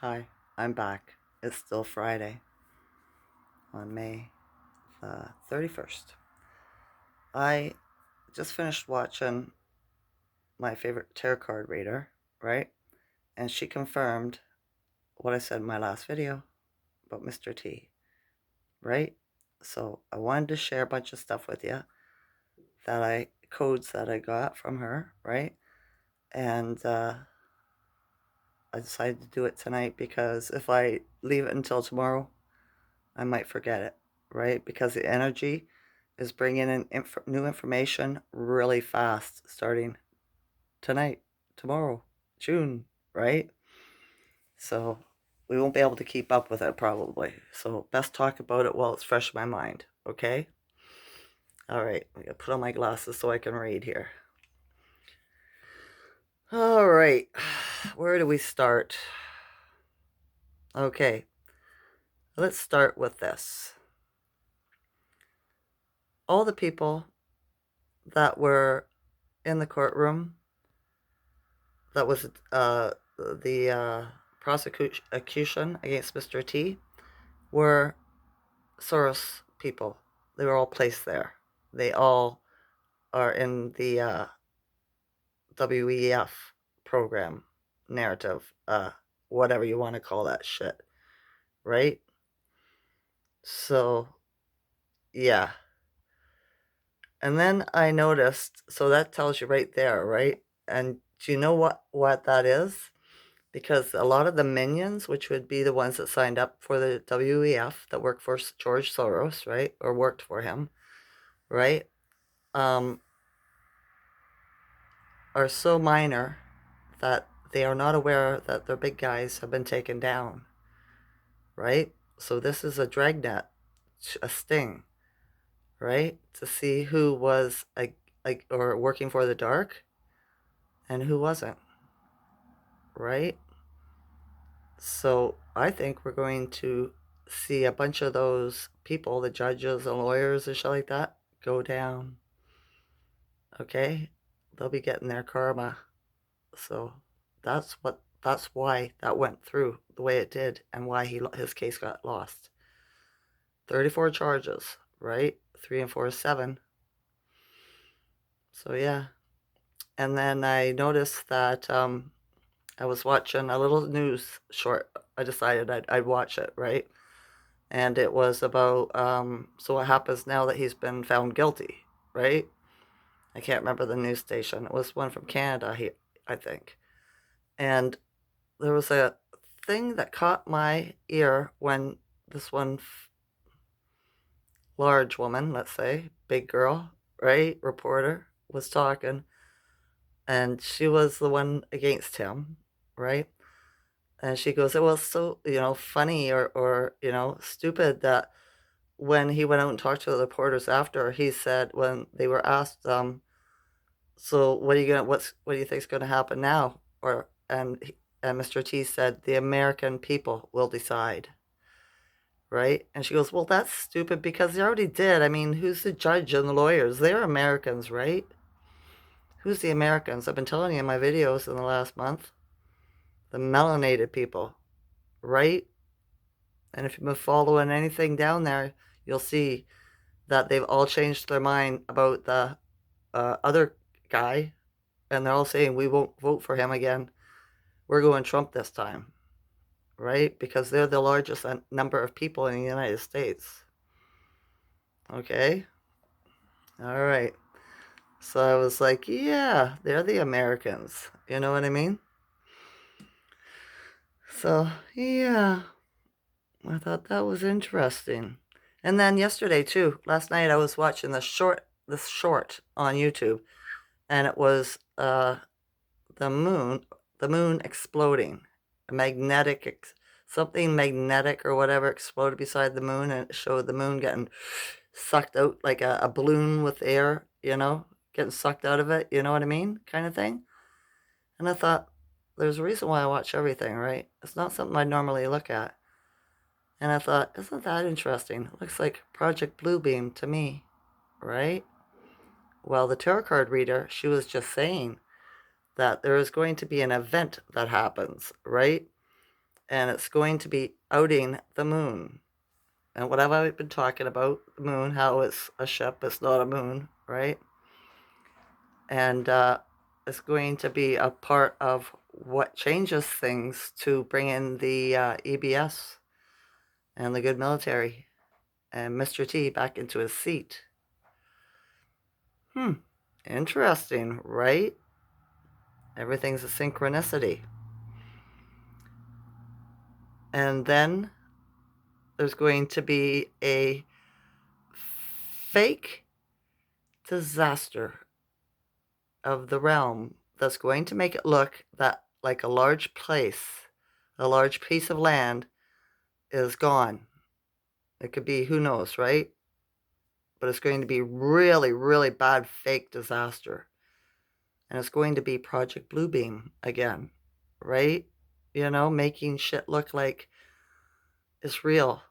Hi, I'm back. It's still Friday on May the 31st. I just finished watching my favorite tarot card reader, right? And she confirmed what I said in my last video about Mr. T, right? So I wanted to share a bunch of stuff with you codes that I got from her, right? And I decided to do it tonight because if I leave it until tomorrow, I might forget it, right? Because the energy is bringing in new information really fast, starting tonight, tomorrow, June, right? So we won't be able to keep up with it probably. So best talk about it while it's fresh in my mind, okay? All right, I gotta put on my glasses so I can read here. All right, where do we start? Okay, let's start with this. All the people that were in the courtroom that was the prosecution against Mr. T were Soros people. They were all placed there. They all are in the WEF program narrative, whatever you want to call that shit, right? So, yeah. And then I noticed, so that tells you right there, right? And do you know what that is? Because a lot of the minions, which would be the ones that signed up for the WEF that work for George Soros, right, or worked for him, right, um, are so minor that they are not aware that their big guys have been taken down, right? So this is a dragnet, a sting, right, to see who was or working for the dark and who wasn't, right? So I think we're going to see a bunch of those people, the judges and lawyers and shit like that, go down. Okay? They'll be getting their karma. So that's why that went through the way it did and why his case got lost. 34 charges, right? 3 and 4 is 7. So yeah. And then I noticed that I was watching a little news short. I decided I'd watch it, right? And it was about so what happens now that he's been found guilty, right? I can't remember the news station. It was one from Canada, I think. And there was a thing that caught my ear when this one large woman, let's say, big girl, right, reporter, was talking, and she was the one against him, right? And she goes, it was so, funny or stupid that when he went out and talked to the reporters after, he said when they were asked, so what do you think's gonna happen now? And Mr. T said, the American people will decide, right? And she goes, well, that's stupid because they already did. I mean, who's the judge and the lawyers? They're Americans, right? Who's the Americans? I've been telling you in my videos in the last month. The melanated people, right? And if you've been following anything down there, you'll see that they've all changed their mind about the other guy, and they're all saying we won't vote for him again. We're going Trump this time, right? Because they're the largest number of people in the United States. Okay? All right. So I was like, yeah, they're the Americans. You know what I mean? So, yeah, I thought that was interesting. And then yesterday too, last night I was watching this short on YouTube, and it was the moon, the moon exploding, a something magnetic or whatever exploded beside the moon, and it showed the moon getting sucked out like a balloon with air, getting sucked out of it, you know what I mean, kind of thing. And I thought, there's a reason why I watch everything, right? It's not something I normally look at. And I thought, isn't that interesting? It looks like Project Bluebeam to me, right? Well, the tarot card reader, she was just saying that there is going to be an event that happens, right? and it's going to be outing the moon. And what have I been talking about? The moon, how it's a ship, it's not a moon, right? And it's going to be a part of what changes things to bring in the EBS and the good military and Mr. T back into his seat. Interesting, right? Everything's a synchronicity. And then there's going to be a fake disaster of the realm that's going to make it look that like a large place, a large piece of land is gone. It could be, who knows, right? But it's going to be really, really bad fake disaster. And it's going to be Project Bluebeam again, right? Making shit look like it's real,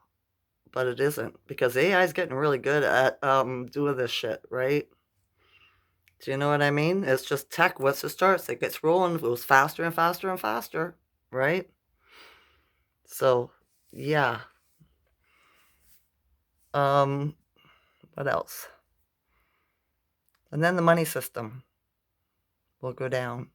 but it isn't, because AI is getting really good at doing this shit, right? Do you know what I mean? It's just tech. Once it starts, it gets rolling, it goes faster and faster and faster, right? So, yeah. What else? And then the money system will go down.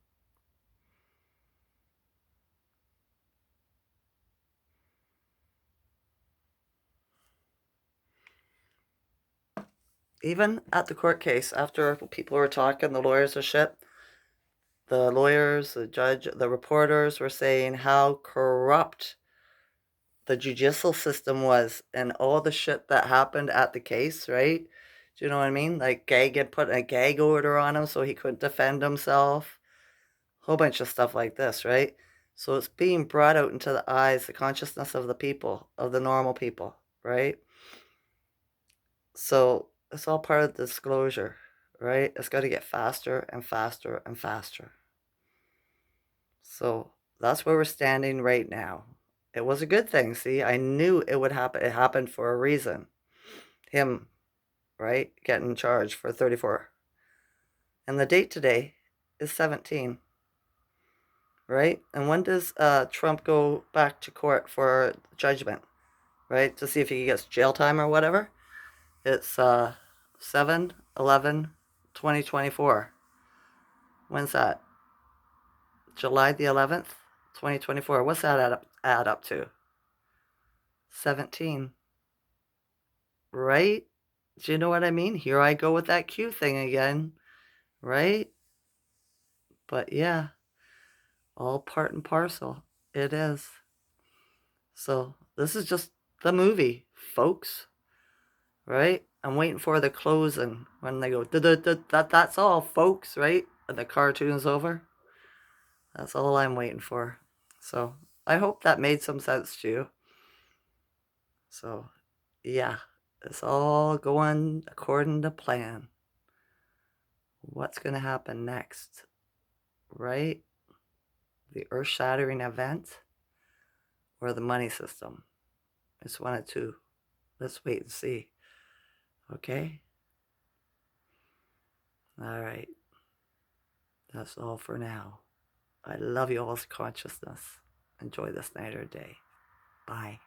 Even at the court case, after people were talking, the lawyers are shit. The lawyers, the judge, the reporters were saying how corrupt the judicial system was and all the shit that happened at the case, right? Do you know what I mean? Like had put a gag order on him so he couldn't defend himself. A whole bunch of stuff like this, right? So it's being brought out into the eyes, the consciousness of the people, of the normal people, right? So it's all part of the disclosure, right? It's got to get faster and faster and faster. So that's where we're standing right now. It was a good thing. See, I knew it would happen. It happened for a reason. Him, right, getting charged for 34. And the date today is 17, right? And when does Trump go back to court for judgment, right? To see if he gets jail time or whatever? It's 7/11/2024. When's that? July the 11th, 2024. What's that add up to? 17. Right? Do you know what I mean? Here I go with that Q thing again. Right? But yeah, all part and parcel. It is. So this is just the movie, folks. Right? I'm waiting for the closing when they go, that's all, folks, right? And the cartoon's over. That's all I'm waiting for. So I hope that made some sense to you. So yeah, it's all going according to plan. What's going to happen next? Right? The earth-shattering event or the money system? It's one of two. Let's wait and see. Okay? All right. That's all for now. I love you all's consciousness. Enjoy this night or day. Bye.